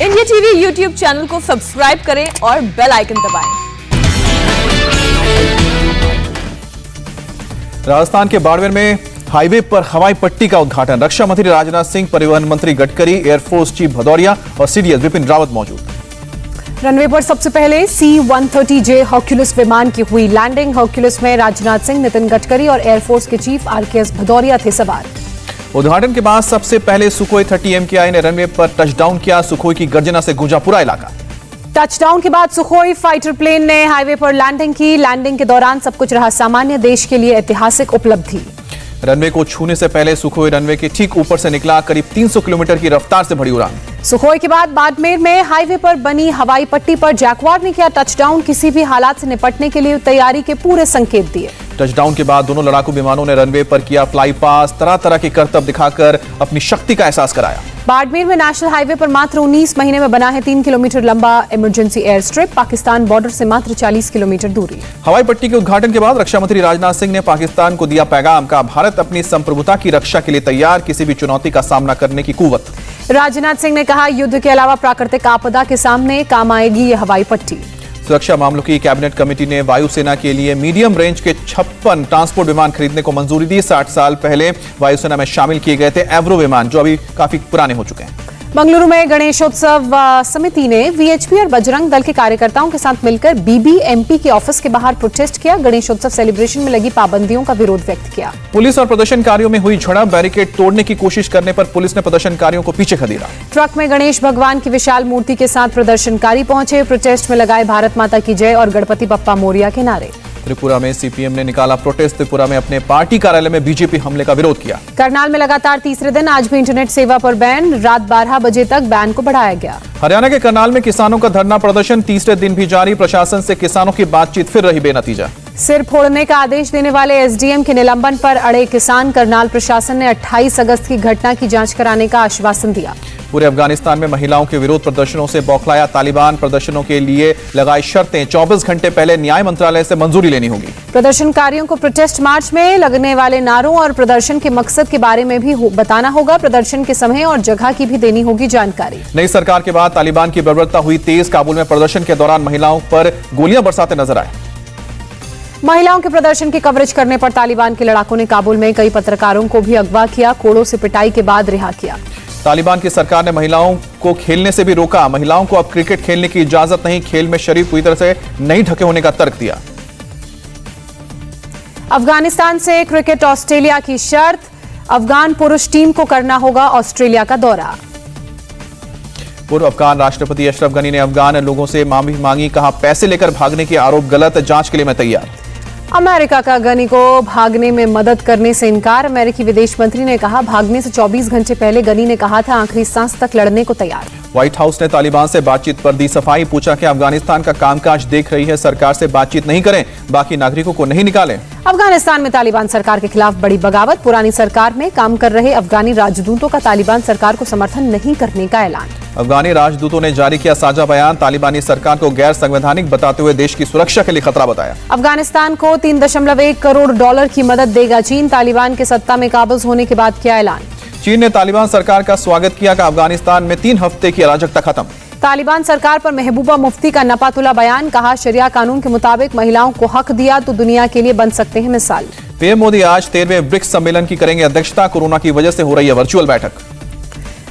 India TV YouTube channel को subscribe करें और बेल आइकन दबाएं। राजस्थान के बाड़मेर में हाईवे पर हवाई पट्टी का उद्घाटन। रक्षा मंत्री राजनाथ सिंह, परिवहन मंत्री गडकरी, एयरफोर्स चीफ भदौरिया और सीडीएस विपिन रावत मौजूद। रनवे पर सबसे पहले C-130J हर्क्यूलिस विमान की हुई लैंडिंग। हर्क्यूलिस में राजनाथ सिंह, नितिन गडकरी और एयरफोर्स के चीफ RKS भदौरिया थे सवार। उद्घाटन के बाद सबसे पहले सुखोई 30 MKI ने रनवे पर टचडाउन किया। सुखोई की गर्जना से गूंजा पूरा इलाका। टचडाउन के बाद सुखोई फाइटर प्लेन ने हाईवे पर लैंडिंग की। लैंडिंग के दौरान सब कुछ रहा सामान्य। देश के लिए ऐतिहासिक उपलब्धि। रनवे को छूने से पहले सुखोई रनवे के ठीक ऊपर से निकला। करीब 300 किलोमीटर की रफ्तार से बढ़ी उड़ान। सुखोई के बाद बाड़मेर में हाईवे पर बनी हवाई पट्टी पर जैकवार ने किया टचडाउन। किसी भी हालात से निपटने के लिए तैयारी के पूरे संकेत दिए। टचडाउन के बाद दोनों लड़ाकू विमानों ने रनवे पर किया फ्लाई पास। तरह तरह के करतब दिखाकर अपनी शक्ति का एहसास कराया। बाड़मेर में नेशनल हाईवे पर मात्र 19 महीने में बना है 3 किलोमीटर लंबा emergency air strip. Pakistan border से मात्र 40 किलोमीटर दूरी। हवाई पट्टी के उद्घाटन के बाद रक्षा मंत्री राजनाथ सिंह ने पाकिस्तान को दिया पैगाम का भारत अपनी संप्रभुता की रक्षा के लिए तैयार, किसी भी चुनौती का सामना करने की कुव्वत। राजनाथ सिंह ने कहा, युद्ध के अलावा प्राकृतिक आपदा के सामने काम आएगी ये हवाई पट्टी। सुरक्षा मामलों की कैबिनेट कमेटी ने वायुसेना के लिए मीडियम रेंज के 56 ट्रांसपोर्ट विमान खरीदने को मंजूरी दी। 60 साल पहले वायुसेना में शामिल किए गए थे एवरो विमान, जो अभी काफी पुराने हो चुके हैं। मंगलुरु में गणेशोत्सव समिति ने VHP और बजरंग दल के कार्यकर्ताओं के साथ मिलकर BBMP के ऑफिस के बाहर प्रोटेस्ट किया। गणेशोत्सव सेलिब्रेशन में लगी पाबंदियों का विरोध व्यक्त किया। पुलिस और प्रदर्शनकारियों में हुई झड़प। बैरिकेड तोड़ने की कोशिश करने पर पुलिस ने प्रदर्शनकारियों को पीछे खदेड़ा। ट्रक में गणेश भगवान की विशाल मूर्ति के साथ प्रदर्शनकारी पहुंचे। प्रोटेस्ट में लगाए भारत माता की जय और गणपति बप्पा मोरिया के नारे। त्रिपुरा में CPM ने निकाला प्रोटेस्ट। त्रिपुरा में अपने पार्टी कार्यालय में बीजेपी हमले का विरोध किया। करनाल में लगातार तीसरे दिन आज भी इंटरनेट सेवा पर बैन। रात 12 बजे तक बैन को बढ़ाया गया। हरियाणा के करनाल में किसानों का धरना प्रदर्शन तीसरे दिन भी जारी। प्रशासन से किसानों की बातचीत फिर रही बेनतीजा। सिर फोड़ने का आदेश देने वाले SDM के निलंबन पर अड़े किसान। करनाल प्रशासन ने 28 अगस्त की घटना की जांच कराने का आश्वासन दिया। पूरे अफगानिस्तान में महिलाओं के विरोध प्रदर्शनों से बौखलाया तालिबान। प्रदर्शनों के लिए लगाई शर्तें। 24 घंटे पहले न्याय मंत्रालय से मंजूरी लेनी होगी। प्रदर्शनकारियों को प्रोटेस्ट मार्च में लगने वाले नारों और प्रदर्शन के मकसद के बारे में भी बताना होगा। प्रदर्शन के समय और जगह की भी देनी होगी जानकारी। नई सरकार के बाद तालिबान की बर्बरता हुई तेज। काबुल में प्रदर्शन के दौरान महिलाओं पर गोलियां बरसाते नजर आए। महिलाओं के प्रदर्शन की कवरेज करने पर तालिबान के लड़ाकों ने काबुल में कई पत्रकारों को भी अगवा किया। कोड़ों से पिटाई के बाद रिहा किया। तालिबान की सरकार ने महिलाओं को खेलने से भी रोका। महिलाओं को अब क्रिकेट खेलने की इजाजत नहीं। खेल में शरीर पूरी तरह से नहीं ढके होने का तर्क दिया। अफगानिस्तान से क्रिकेट ऑस्ट्रेलिया की शर्त। अफगान पुरुष टीम को करना होगा ऑस्ट्रेलिया का दौरा। पूर्व अफगान राष्ट्रपति अशरफ गनी ने अफगान लोगों से माफी मांगी। कहा, पैसे लेकर भागने के आरोप गलत, जांच के लिए मैं तैयार। अमेरिका का गनी को भागने में मदद करने से इनकार। अमेरिकी विदेश मंत्री ने कहा, भागने से 24 घंटे पहले गनी ने कहा था आखिरी सांस तक लड़ने को तैयार। व्हाइट हाउस ने तालिबान से बातचीत पर दी सफाई। पूछा कि अफगानिस्तान का कामकाज देख रही है, सरकार से बातचीत नहीं करें, बाकी नागरिकों को नहीं निकालें। अफगानिस्तान में तालिबान सरकार के खिलाफ बड़ी बगावत। पुरानी सरकार में काम कर रहे अफगानी राजदूतों का तालिबान सरकार को समर्थन नहीं करने का ऐलान। अफगानी राजदूतों ने जारी किया साझा बयान। तालिबानी सरकार को गैर संवैधानिक बताते हुए देश की सुरक्षा के लिए खतरा बताया। अफगानिस्तान को $3.1 करोड़ की मदद देगा चीन। तालिबान के सत्ता में काबिज होने के बाद किया ऐलान। चीन ने तालिबान सरकार का स्वागत किया। कि अफगानिस्तान में 3 हफ्ते की अराजकता खत्म। तालिबान सरकार पर महबूबा मुफ्ती का नपातुला बयान। कहा, शरिया कानून के मुताबिक महिलाओं को हक दिया तो दुनिया के लिए बन सकते हैं मिसाल। पीएम मोदी आज 13वें ब्रिक्स सम्मेलन की करेंगे अध्यक्षता। कोरोना की वजह से हो रही है वर्चुअल बैठक।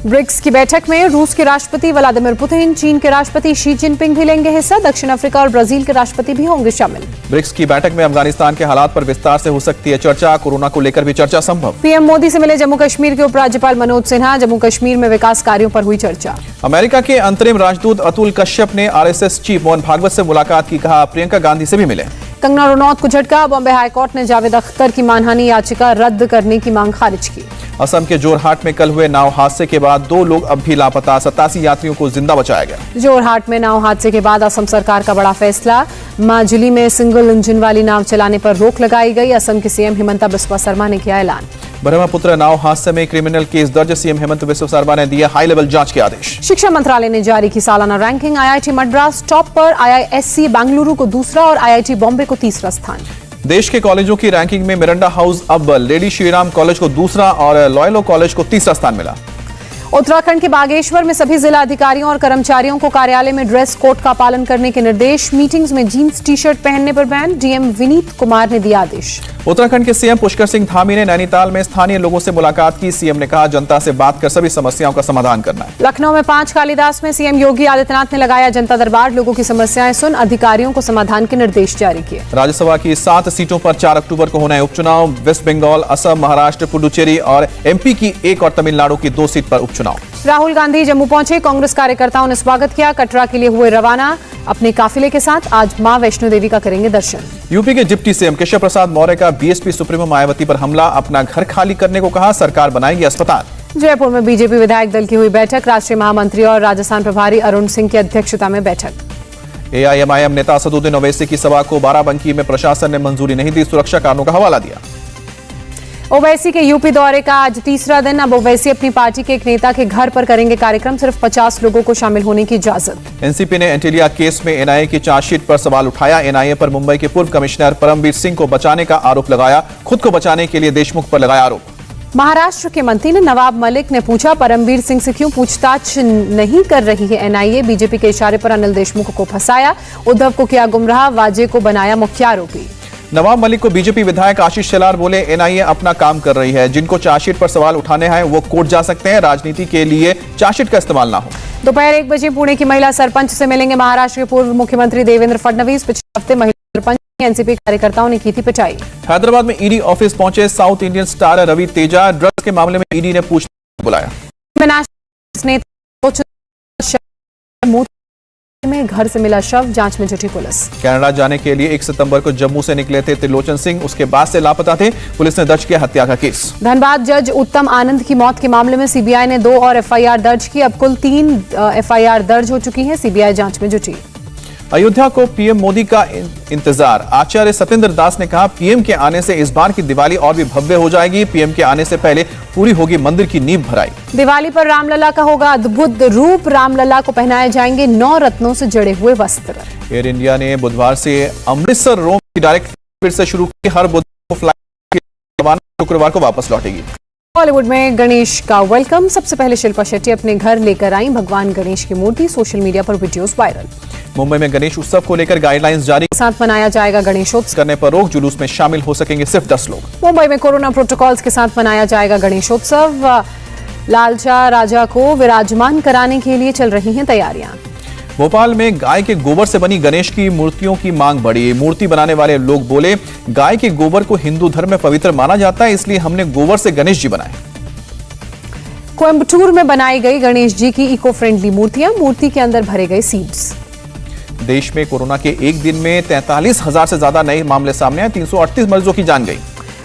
ब्रिक्स की बैठक में रूस के राष्ट्रपति व्लादिमीर पुतिन, चीन के राष्ट्रपति शी जिनपिंग भी लेंगे हिस्सा। दक्षिण अफ्रीका और ब्राजील के राष्ट्रपति भी होंगे शामिल। ब्रिक्स की बैठक में अफगानिस्तान के हालात पर विस्तार से हो सकती है चर्चा। कोरोना को लेकर भी चर्चा संभव। पीएम मोदी से मिले जम्मू कश्मीर के उपराज्यपाल मनोज सिन्हा। जम्मू कश्मीर में विकास कार्यों पर हुई चर्चा। अमेरिका के अंतरिम राजदूत अतुल कश्यप ने RSS चीफ मोहन भागवत से मुलाकात की। कहा, प्रियंका गांधी से भी मिले। कंगना रनौत को झटका। बॉम्बे हाईकोर्ट ने जावेद अख्तर की मानहानि याचिका रद्द करने की मांग खारिज की। असम के जोरहाट में कल हुए नाव हादसे के बाद 2 लोग अब भी लापता। 87 यात्रियों को जिंदा बचाया गया। जोरहाट में नाव हादसे के बाद असम सरकार का बड़ा फैसला। माजुली में सिंगल इंजन वाली नाव चलाने पर रोक लगाई गई। असम के CM हिमंता बिस्वा शर्मा ने किया ऐलान। ब्रह्मपुत्र नाव हादसे में क्रिमिनल केस दर्ज। CM हेमंत बिस्वा शर्मा ने दिए हाई लेवल जांच के आदेश। शिक्षा मंत्रालय ने जारी की सालाना रैंकिंग। IIT मद्रास टॉप पर, IISc बेंगलुरु को दूसरा और IIT बॉम्बे को तीसरा स्थान। देश के कॉलेजों की रैंकिंग में मिरांडा हाउस अव्वल, लेडी श्रीराम कॉलेज को दूसरा और लॉयलो कॉलेज को तीसरा स्थान मिला। उत्तराखंड के बागेश्वर में सभी जिला अधिकारियों और कर्मचारियों को कार्यालय में ड्रेस कोड का पालन करने के निर्देश। मीटिंग्स में जीन्स टी शर्ट पहनने पर बैन। डीएम विनीत कुमार ने दिया आदेश। उत्तराखंड के सीएम पुष्कर सिंह धामी ने नैनीताल में स्थानीय लोगों से मुलाकात की। सीएम ने कहा जनता से बात कर सभी समस्याओं का समाधान करना है। लखनऊ में 5 कालीदास में सीएम योगी आदित्यनाथ ने लगाया जनता दरबार। लोगों की समस्याएं सुन अधिकारियों को समाधान के निर्देश जारी किए। राज्यसभा की 7 सीटों पर 4 अक्टूबर को होना है उपचुनाव। वेस्ट बंगाल, असम, महाराष्ट्र, पुडुचेरी और एमपी की 1 और तमिलनाडु की 2 सीट पर उपचुनाव। राहुल गांधी जम्मू पहुंचे। कांग्रेस कार्यकर्ताओं ने स्वागत किया। कटरा के लिए हुए रवाना। अपने काफिले के साथ आज मां वैष्णो देवी का करेंगे दर्शन। यूपी के डिप्टी सीएम केशव प्रसाद मौर्य का बीएसपी सुप्रीमो मायावती पर हमला। अपना घर खाली करने को कहा। सरकार बनाएगी अस्पताल। जयपुर में बीजेपी विधायक दल की हुई बैठक। राष्ट्रीय महामंत्री और राजस्थान प्रभारी अरुण सिंह की अध्यक्षता में बैठक। एआईएमआईएम नेता असदुद्दीन ओवैसी की सभा को बाराबंकी में प्रशासन ने मंजूरी नहीं दी। सुरक्षा कारणों का हवाला दिया। ओवैसी के यूपी दौरे का आज तीसरा दिन। अब ओवैसी अपनी पार्टी के एक नेता के घर पर करेंगे कार्यक्रम। सिर्फ 50 लोगों को शामिल होने की इजाजत। एनसीपी ने एंटीलिया केस में एनआईए की चार्जशीट पर सवाल उठाया। एनआईए पर मुंबई के पूर्व कमिश्नर परमवीर सिंह को बचाने का आरोप लगाया। खुद को बचाने के लिए देशमुख पर लगाया आरोप। महाराष्ट्र के मंत्री ने नवाब मलिक ने पूछा परमवीर सिंह से क्यों पूछताछ नहीं कर रही है एनआईए। बीजेपी के इशारे पर अनिल देशमुख को फंसाया। उद्धव को किया गुमराह। वाजे को बनाया मुख्य आरोपी। नवाब मलिक को बीजेपी विधायक आशीष शेलार बोले एनआईए अपना काम कर रही है। जिनको चार्जशीट पर सवाल उठाने हैं वो कोर्ट जा सकते हैं। राजनीति के लिए चार्जशीट का इस्तेमाल ना हो। दोपहर 1 बजे पुणे की महिला सरपंच से मिलेंगे महाराष्ट्र के पूर्व मुख्यमंत्री देवेंद्र फडणवीस। पिछले हफ्ते महिला सरपंच एनसीपी कार्यकर्ताओं ने की थी पिटाई। हैदराबाद में ईडी ऑफिस पहुंचे South Indian star Ravi Teja. Drugs के मामले में ईडी ने पूछताछ बुलाया। में घर से मिला शव। जांच में जुटी पुलिस। कनाडा जाने के लिए 1 सितंबर को जम्मू से निकले थे त्रिलोचन सिंह। उसके बाद से लापता थे। पुलिस ने दर्ज किया हत्या का केस। धनबाद जज उत्तम आनंद की मौत के मामले में सीबीआई ने 2 और एफआईआर दर्ज की। अब कुल 3 एफआईआर दर्ज हो चुकी हैं। सीबीआई जांच में जुटी। अयोध्या को पीएम मोदी का इंतजार। आचार्य सत्येंद्र दास ने कहा पीएम के आने से इस बार की दिवाली और भी भव्य हो जाएगी। पीएम के आने से पहले पूरी होगी मंदिर की नींव भराई। दिवाली पर रामलला का होगा अद्भुत रूप। रामलला को पहनाए जाएंगे 9 रत्नों से जड़े हुए वस्त्र। एयर इंडिया ने बुधवार से अमृतसर रोम की डायरेक्ट फिर से शुरू की। हर बुधवार को फ्लाइट शुक्रवार को वापस लौटेगी। बॉलीवुड में गणेश का वेलकम। सबसे पहले शिल्पा शेट्टी अपने घर लेकर आई भगवान गणेश की मूर्ति। सोशल मीडिया पर वीडियोस वायरल। मुंबई में गणेश उत्सव को लेकर गाइडलाइंस जारी। साथ मनाया जाएगा गणेशोत्सव। करने पर रोक। जुलूस में शामिल हो सकेंगे सिर्फ 10 लोग। मुंबई में कोरोना प्रोटोकॉल्स के साथ मनाया जाएगा गणेशोत्सव। लालचा राजा को विराजमान कराने के लिए चल रही हैं तैयारियां। भोपाल में गाय के गोबर से बनी गणेश की मूर्तियों की मांग बढ़ी। मूर्ति बनाने वाले लोग बोले गाय के गोबर को हिंदू धर्म में पवित्र माना जाता है, इसलिए हमने गोबर से गणेश जी बनाए। कोयंबटूर में बनाई गई गणेश जी की इको फ्रेंडली मूर्तियां। मूर्ति के अंदर भरे गए सीड्स। देश में कोरोना के एक दिन में 43,000 से ज्यादा नए मामले सामने आए। 338 मरीजों की जान गई।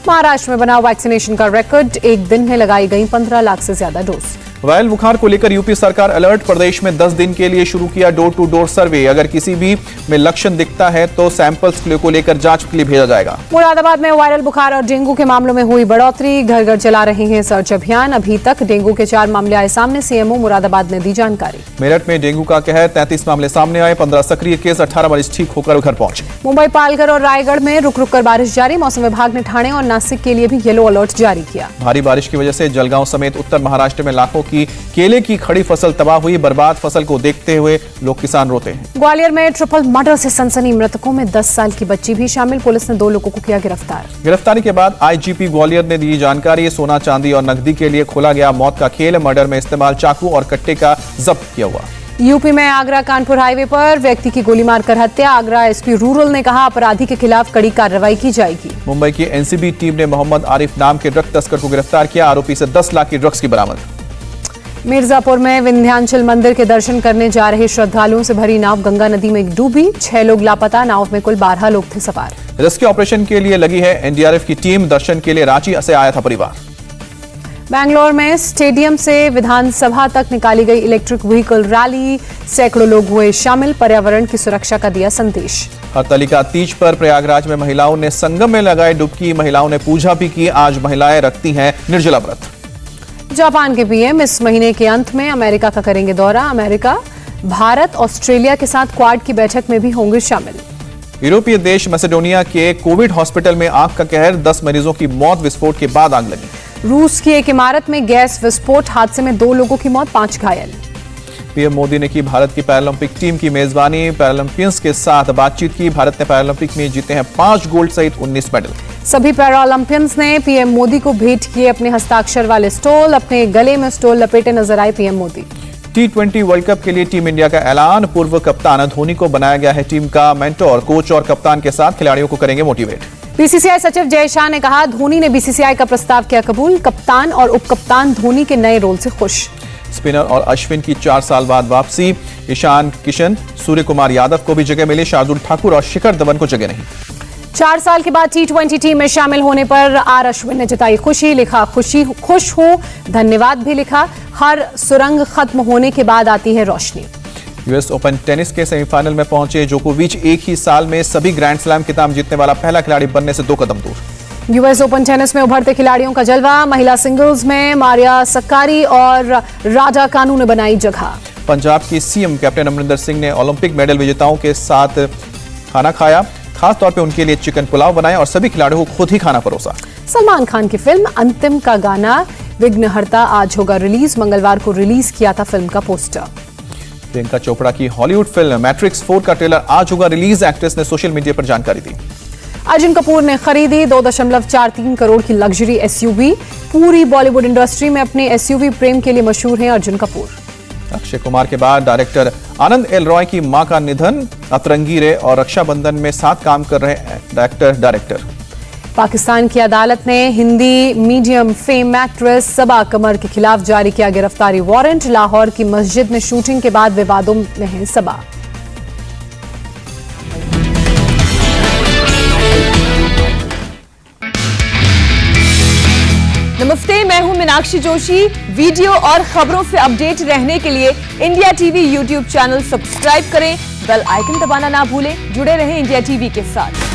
महाराष्ट्र में बना वैक्सीनेशन का रिकॉर्ड। एक दिन में लगाई गई 15 लाख से ज्यादा डोज। वायरल बुखार को लेकर यूपी सरकार अलर्ट। प्रदेश में 10 दिन के लिए शुरू किया डोर टू डोर सर्वे। अगर किसी भी में लक्षण दिखता है तो सैंपल्स को लेकर जांच के लिए भेजा जाएगा। मुरादाबाद में वायरल बुखार और डेंगू के मामलों में हुई बढ़ोतरी। घर घर चला रहे हैं सर्च अभियान। अभी तक डेंगू के 4 मामले आए सामने। सीएमओ मुरादाबाद ने दी जानकारी। मेरठ में डेंगू का कहर। 33 मामले सामने आए। 15 सक्रिय केस। 18 मरीज ठीक होकर घर पहुंचे। मुंबई, पालघर और रायगढ़ में रुक रुक कर बारिश जारी। मौसम विभाग ने ठाणे और नासिक के लिए भी येलो अलर्ट जारी किया। भारी बारिश की वजह से जलगांव समेत उत्तर महाराष्ट्र में लाखों की केले की खड़ी फसल तबाह हुई। बर्बाद फसल को देखते हुए लोग किसान रोते हैं। ग्वालियर में ट्रिपल मर्डर से सनसनी। मृतकों में 10 साल की बच्ची भी शामिल। पुलिस ने 2 लोगों को किया गिरफ्तार। गिरफ्तारी के बाद आईजीपी ग्वालियर ने दी जानकारी। सोना, चांदी और नकदी के लिए खोला गया मौत का खेल। मर्डर में इस्तेमाल चाकू और कट्टे का जब्त किया हुआ। यूपी में आगरा कानपुर हाईवे पर व्यक्ति की गोली मारकर हत्या। आगरा एसपी रूरल ने कहा अपराधी के खिलाफ कड़ी कार्रवाई की जाएगी। मुंबई की एनसीबी टीम ने मोहम्मद आरिफ नाम के ड्रग तस्कर को गिरफ्तार किया। आरोपी से 10 लाख की ड्रग्स की बरामद। मिर्जापुर में विंध्याचल मंदिर के दर्शन करने जा रहे श्रद्धालुओं से भरी नाव गंगा नदी में डूबी। 6 लोग लापता। नाव में कुल 12 लोग थे सवार। रेस्क्यू ऑपरेशन के लिए लगी है एनडीआरएफ की टीम। दर्शन के लिए रांची से आया था परिवार। बैंगलोर में स्टेडियम से विधानसभा तक निकाली गई इलेक्ट्रिक व्हीकल रैली। सैकड़ों लोग हुए शामिल। पर्यावरण की सुरक्षा का दिया संदेश। हरतालिका तीज पर प्रयागराज में महिलाओं ने संगम में लगाए डुबकी। महिलाओं ने पूजा भी की। आज महिलाएं रखती हैं निर्जला व्रत। जापान के पीएम इस महीने के अंत में अमेरिका का करेंगे दौरा। अमेरिका, भारत, ऑस्ट्रेलिया के साथ क्वाड की बैठक में भी होंगे शामिल। यूरोपीय देश मैसेडोनिया के कोविड हॉस्पिटल में आग का कहर। 10 मरीजों की मौत। विस्फोट के बाद आग लगी। रूस की एक इमारत में गैस विस्फोट, हादसे में 2 लोगों की मौत, 5 घायल। पीएम मोदी ने की भारत की पैरालंपिक टीम की मेजबानी, पैरालंपियंस के साथ बातचीत की। भारत ने पैरालंपिक में जीते हैं 5 गोल्ड सहित 19 मेडल। सभी पैरालंपियंस ने पीएम मोदी को भेंट किए अपने हस्ताक्षर वाले स्टोल, अपने गले में स्टोल लपेटे नजर आए PM Modi. T20 world cup के लिए टीम इंडिया का ऐलान, पूर्व कप्तान धोनी को बनाया गया है टीम का मेंटोर, कोच और कप्तान के साथ खिलाड़ियों को करेंगे मोटिवेट। बीसीसीआई सचिव जय शाह ने कहा, धोनी ने बीसीसीआई का प्रस्ताव किया कबूल, कप्तान और उपकप्तान धोनी के नए रोल से खुश। स्पिनर और अश्विन की 4 साल बाद वापसी, ईशान किशन, सूर्य कुमार यादव को भी जगह मिली, शार्दुल ठाकुर और शिखर धवन को जगह नहीं। 4 साल के बाद T20 टीम में शामिल होने पर आर अश्विन ने जताई खुशी, लिखा खुश हूं, धन्यवाद भी लिखा, हर सुरंग खत्म होने के बाद आती है रोशनी। यूएस ओपन टेनिस के सेमीफाइनल में पहुंचे जोकोविच, एक ही साल में सभी ग्रैंड स्लैम खिताब जीतने वाला पहला खिलाड़ी बनने से 2 कदम दूर। यूएस ओपन टेनिस में उभरते खिलाड़ियों का जलवा, महिला सिंगल्स में मारिया सक्कारी और राजा कानू ने बनाई जगह। पंजाब की सीएम कैप्टन अमरिंदर सिंह ने ओलंपिक मेडल विजेताओं के साथ खाना खाया, खास तौर पे उनके लिए चिकन पुलाव बनाया और सभी खिलाड़ियों को खुद ही खाना परोसा। सलमान खान की फिल्म अंतिम का गाना विघ्नहर्ता आज होगा रिलीज, मंगलवार को रिलीज किया था फिल्म का पोस्टर। प्रियंका चोपड़ा की हॉलीवुड फिल्म मैट्रिक्स 4 का ट्रेलर आज होगा रिलीज, एक्ट्रेस ने सोशल मीडिया पर जानकारी दी। अर्जुन कपूर ने खरीदी 2.43 करोड़ की लग्जरी एसयूवी, पूरी बॉलीवुड इंडस्ट्री में अपने एसयूवी प्रेम के लिए मशहूर हैं अर्जुन कपूर। अक्षय कुमार के बाद डायरेक्टर आनंद एल रॉय की मां का निधन, अतरंगी रे और रक्षाबंधन में साथ काम कर रहे डायरेक्टर। पाकिस्तान की अदालत ने हिंदी मीडियम फेम एक्ट्रेस सबा कमर के खिलाफ जारी किया गिरफ्तारी वारंट, लाहौर की मस्जिद में शूटिंग के बाद विवादों में है सबा। नमस्ते, मैं हूं मीनाक्षी जोशी। वीडियो और खबरों से अपडेट रहने के लिए India TV YouTube channel subscribe करें, बेल आइकन दबाना ना भूलें। जुड़े रहें इंडिया टीवी के साथ।